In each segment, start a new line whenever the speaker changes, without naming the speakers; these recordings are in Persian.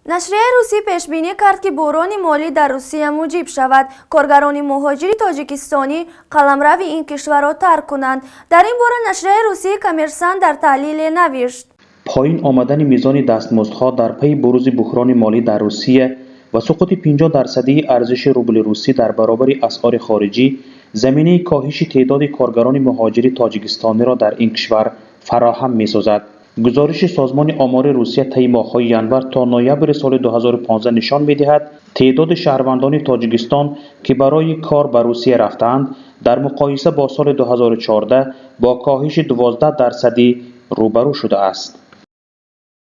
نشریه روسی پیش بینی کرد که بحران مالی در روسیه موجب شود کارگران مهاجر تاجیکستانی قلمرو این کشور را ترک کنند. در این باره نشریه روسی کامرسانت در تحلیل نوشت:
پایین آمدن میزان دستمزدها در پی بروز بحران مالی در روسیه و سقوط 50% ارزش روبل روسی در برابر اسعار خارجی زمینه کاهش تعداد کارگران مهاجر تاجیکستانی را در این کشور فراهم می‌سازد. گزارش سازمان آمار روسیه طی ماه‌های ژانویه تا نوامبر سال 2015 نشان می‌دهد تعداد شهروندان تاجیکستان که برای کار به روسیه رفتند در مقایسه با سال 2014 با کاهش 12% روبرو شده است.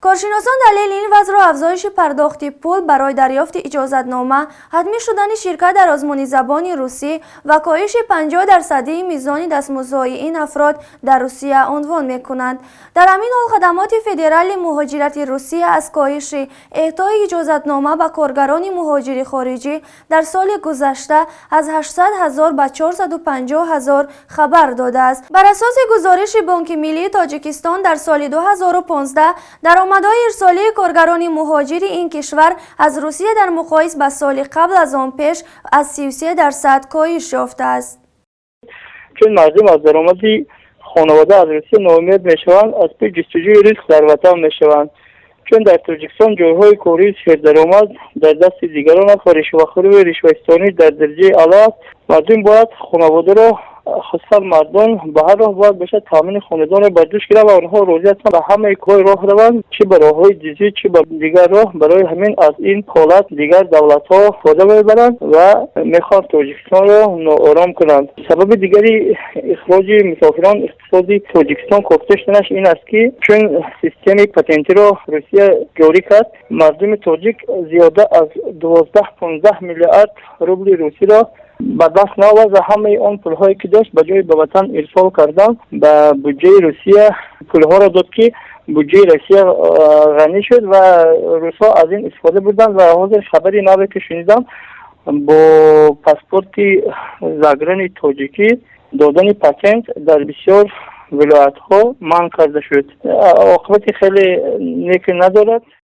کارشناسان دلیل این وضع را افزایش پرداخت پول برای دریافت اجازتنامه، حتمی شدن شرکت در آزمون زبان روسی و کاهش 50% میزان دستمزدهای این افراد در روسیه عنوان می‌کنند. در همین حال خدمات فدرال مهاجرت روسیه از کاهش اعطای اجازتنامه به کارگران مهاجر خارجی در سال گذشته از 800,000 به 450,000 خبر داده است. بر اساس گزارش بانک ملی تاجیکستان در سال 2015 درآمدهای ارسالی کارگران مهاجر این کشور از روسیه در مقایسه با سال قبل از آن پیش از 33% کاهش یافته است.
چون مردم از درآمد خانواده از روسیه ناامید میشوند، از پی جستجوی رزق در وطن میشوند. چون در تاجیکستان جایهای کاری سر درآمد در دست دیگران است و رشوه‌خوری و رشوه‌ستانی در درجه اعلی است. مردم باید خانواده را، خصوصا مردان، به هر راه باید بشه تامین خاندان بر دوش گیرند و آنها روزی هستند به همه کار راه روند، چه به راههای جزئی چه به دیگر راه. برای همین از این حالت دیگر دولت‌ها فایده میبرند و میخوان تاجیکستان را ناآرام کنند. سبب دیگری اخراج مسافران اقتصادی تاجیکستان کاهش شدنش این است که چون سیستم پاتنتی را روسیه جاری کرد، مردم تاجیک زیاده از 12-15 میلیارد روبل روسی را به دست نآورد و همه آن پول‌هایی که داشت به جای به وطن ارسال کردن به بودجه روسیه پول‌ها را داد که بودجه روسیه غنی شد و روس‌ها از این استفاده بردند. و حاضر خبری نوی که شنیدم با پاسپورت زاگران تاجیکی دادن پاتنت در بسیار ولایت‌ها منع کرده شد. عاقبت خیلی نیک ندارد.